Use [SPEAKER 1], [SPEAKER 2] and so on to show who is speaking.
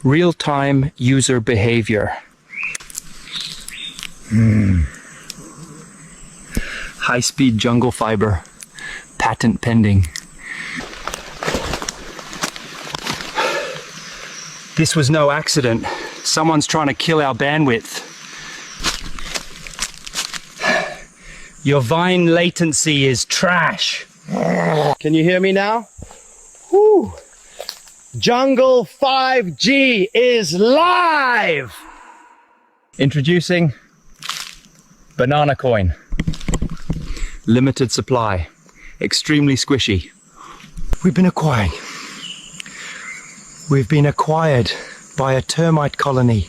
[SPEAKER 1] Real-time user behavior. High-speed jungle fiber. Patent pending. This was no accident. Someone's trying to kill our bandwidth. Your Vine latency is trash.
[SPEAKER 2] Can you hear me now? Whew. Jungle 5G is live!
[SPEAKER 1] Introducing Banana Coin. Limited supply. Extremely squishy. We've been acquired by a termite colony